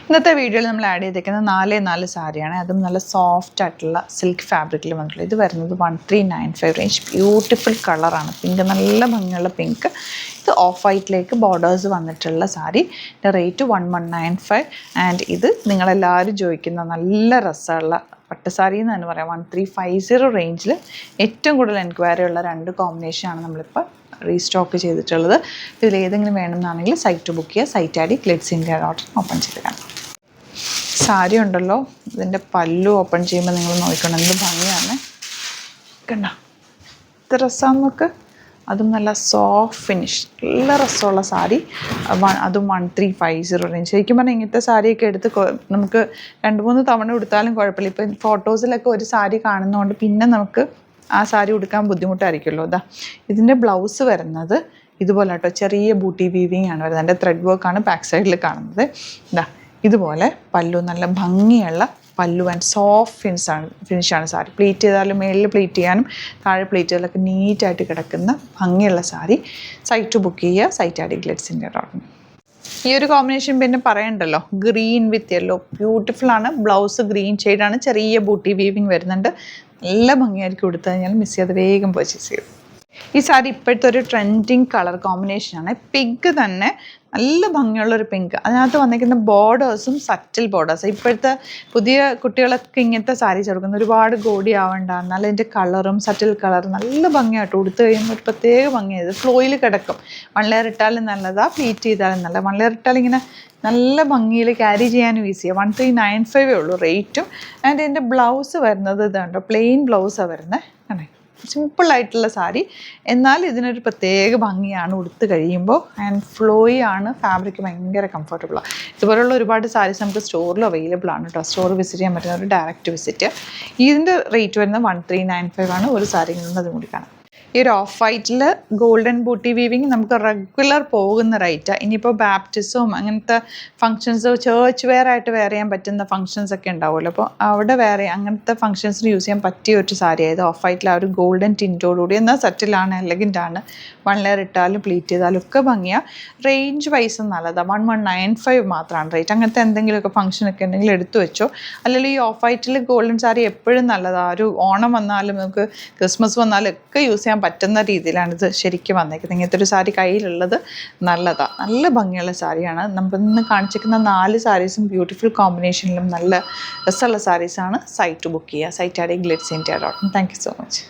ഇന്നത്തെ വീഡിയോയിൽ നമ്മൾ ആഡ് ചെയ്തിരിക്കുന്നത് 4 സാരിയാണ്. അതും നല്ല സോഫ്റ്റ് ആയിട്ടുള്ള സിൽക്ക് ഫാബ്രിക്കിൽ വന്നിട്ടുള്ളത്. ഇത് വരുന്നത് 1395 റേഞ്ച്. ബ്യൂട്ടിഫുൾ കളറാണ്, പിങ്ക്, നല്ല ഭംഗിയുള്ള പിങ്ക്. ഇത് ഓഫ് വൈറ്റിലേക്ക് ബോർഡേഴ്സ് വന്നിട്ടുള്ള സാരി. ഇതിൻ്റെ റേറ്റ് 1195. ആൻഡ് ഇത് നിങ്ങളെല്ലാവരും ചോദിക്കുന്ന നല്ല രസമുള്ള പട്ടുസാരി എന്ന് തന്നെ പറയാം. 1350 റേഞ്ചിൽ ഏറ്റവും കൂടുതൽ എൻക്വയറി ഉള്ള 2 കോമ്പിനേഷനാണ് നമ്മളിപ്പോൾ റീസ്റ്റോക്ക് ചെയ്തിട്ടുള്ളത്. ഇതിൽ ഏതെങ്കിലും വേണമെന്നാണെങ്കിൽ സൈറ്റ് ബുക്ക് ചെയ്യുക. സൈറ്റ് ഐ ഡി glitzindia.in ഓപ്പൺ ചെയ്ത് കാണാം. സാരി ഉണ്ടല്ലോ, ഇതിൻ്റെ പല്ലു ഓപ്പൺ ചെയ്യുമ്പോൾ നിങ്ങൾ നോക്കണം എന്ത് ഭംഗിയാണ്. കണ്ട ഇത് രസമാണ് നോക്ക്. അതും നല്ല സോഫ്റ്റ് ഫിനിഷ്, നല്ല രസമുള്ള സാരി. അതും 1350 റേഞ്ച്. ശരിക്കും പറഞ്ഞാൽ ഇങ്ങനത്തെ സാരിയൊക്കെ എടുത്ത് നമുക്ക് 2-3 തവണ ഉടുത്താലും കുഴപ്പമില്ല. ഇപ്പം ഫോട്ടോസിലൊക്കെ ഒരു സാരി കാണുന്നതുകൊണ്ട് പിന്നെ നമുക്ക് ആ സാരി ഉടുക്കാൻ ബുദ്ധിമുട്ടായിരിക്കുമല്ലോ. ഇതാ ഇതിൻ്റെ ബ്ലൗസ് വരുന്നത് ഇതുപോലെ കേട്ടോ, ചെറിയ ബൂട്ടി വീവിങ് ആണ് വരുന്നത്. അതിൻ്റെ ത്രെഡ് വർക്കാണ് ബാക്ക് സൈഡിൽ കാണുന്നത്. ഇതാ ഇതുപോലെ പല്ലു, നല്ല ഭംഗിയുള്ള പല്ലു ആൻഡ് സോഫ്റ്റ് ഫിനിഷാണ് സാരി. പ്ലീറ്റ് ചെയ്താലും മേളിൽ പ്ലീറ്റ് ചെയ്യാനും താഴെ പ്ലീറ്റ് ചെയ്താലൊക്കെ നീറ്റായിട്ട് കിടക്കുന്ന ഭംഗിയുള്ള സാരി. സൈറ്റ് ബുക്ക് ചെയ്യുക. സൈറ്റ് ഐ ഡി glitzindia.in. ഈ ഒരു കോമ്പിനേഷൻ പിന്നെ പറയണ്ടല്ലോ, ഗ്രീൻ വിത്ത് യെല്ലോ ബ്യൂട്ടിഫുൾ ആണ്. ബ്ലൗസ് ഗ്രീൻ ഷെയ്ഡാണ്, ചെറിയ ബൂട്ടി വീവിങ് വരുന്നുണ്ട്. നല്ല ഭംഗിയായിരിക്കും കൊടുത്തു കഴിഞ്ഞാൽ മിസ് ചെയ്യാതെ വേഗം പർച്ചേസ് ചെയ്യും. ഈ സാരി ഇപ്പോഴത്തെ ഒരു ട്രെൻഡിങ് കളർ കോമ്പിനേഷനാണ്. പിങ്ക് തന്നെ നല്ല ഭംഗിയുള്ളൊരു പിങ്ക്. അതിനകത്ത് വന്നിരിക്കുന്ന ബോർഡേഴ്സും സറ്റിൽ ബോർഡേഴ്സ്. ഇപ്പോഴത്തെ പുതിയ കുട്ടികളൊക്കെ ഇങ്ങനത്തെ സാരീസ് കൊടുക്കുന്നത് ഒരുപാട് ഗോഡി ആവണ്ട, എന്നാൽ അതിൻ്റെ കളറും സറ്റിൽ കളർ നല്ല ഭംഗിയായിട്ട് കൊടുത്തു കഴിയുമ്പോൾ ഒരു പ്രത്യേക ഭംഗിയായത്. ഫ്ലോയിൽ കിടക്കും. 1 ലെയർ ഇട്ടാലും നല്ലതാണ്, പ്ലീറ്റ് ചെയ്താലും നല്ല. 1 ലെയർ ഇട്ടാൽ ഇങ്ങനെ നല്ല ഭംഗിയിൽ ക്യാരി ചെയ്യാനും ഈസിയാണ്. 1395 ഉള്ളൂ റേറ്റും. ആൻഡ് ഇതിൻ്റെ ബ്ലൗസ് വരുന്നത് ഇതുണ്ടോ, പ്ലെയിൻ ബ്ലൗസാണ് വരുന്നത്. ആണേ സിമ്പിളായിട്ടുള്ള സാരി, എന്നാൽ ഇതിനൊരു പ്രത്യേക ഭംഗിയാണ് ഉടുത്ത് കഴിയുമ്പോൾ. ആൻഡ് ഫ്ലോയി ആണ്, ഫാബ്രിക് ഭയങ്കര കംഫർട്ടബിളാണ്. ഇതുപോലുള്ള ഒരുപാട് സാരീസ് നമുക്ക് സ്റ്റോറിൽ അവൈലബിൾ ആണ് കേട്ടോ. സ്റ്റോർ വിസിറ്റ് ചെയ്യാൻ പറ്റുന്ന ഒരു ഡയറക്റ്റ് വിസിറ്റ്. ഇതിൻ്റെ റേറ്റ് വരുന്നത് 1395 ആണ്. ഒരു സാരി അത് കൂടി കാണാം. ഈ ഒരു ഓഫ് വൈറ്റിൽ ഗോൾഡൻ ബൂട്ടി വീവിങ് നമുക്ക് റെഗുലർ പോകുന്ന റേറ്റാണ്. ഇനിയിപ്പോൾ ബാപ്റ്റിസവും അങ്ങനത്തെ ഫങ്ഷൻസ്, ചേർച്ച് വെയർ ആയിട്ട് വെയർ ചെയ്യാൻ പറ്റുന്ന ഫങ്ഷൻസ് ഒക്കെ ഉണ്ടാവുമല്ലോ. അപ്പോൾ അവിടെ വേറെ അങ്ങനത്തെ ഫങ്ഷൻസിന് യൂസ് ചെയ്യാൻ പറ്റിയ ഒരു സാരി ആയത്. ഓഫ് വൈറ്റിൽ ആ ഒരു ഗോൾഡൻ ടിൻറ്റോടുകൂടി, എന്നാൽ സെറ്റിലാണ്, എലഗൻ്റാണ്. 1 ലെയർ ഇട്ടാലും പ്ലീറ്റ് ചെയ്താലും ഒക്കെ ഭംഗിയാണ്. റേഞ്ച് വൈസ് നല്ലതാണ്. 1195 മാത്രമാണ് റേറ്റ്. അങ്ങനത്തെ എന്തെങ്കിലുമൊക്കെ ഫംഗ്ഷനൊക്കെ ഉണ്ടെങ്കിൽ എടുത്തു വെച്ചോ. അല്ലെങ്കിൽ ഈ ഓഫ് വൈറ്റിൽ ഗോൾഡൻ സാരി എപ്പോഴും നല്ലതാണ്. ഒരു ഓണം വന്നാലും നമുക്ക് ക്രിസ്മസ് വന്നാലും ഒക്കെ യൂസ് ചെയ്യാൻ പറ്റുന്ന രീതിയിലാണ് ഇത് ശരിക്കും വന്നേക്കുന്നത്. ഇങ്ങനത്തെ ഒരു സാരി കയ്യിലുള്ളത് നല്ലതാണ്. നല്ല ഭംഗിയുള്ള സാരിയാണ്. നമുക്ക് ഇന്ന് കാണിച്ചിരിക്കുന്ന 4 സാരീസും ബ്യൂട്ടിഫുൾ കോമ്പിനേഷനിലും നല്ല രസമുള്ള സാരീസാണ്. സൈറ്റ് ബുക്ക് ചെയ്യുക. സൈറ്റ് ഐ ഡി glitzindia.in. Thank you so much.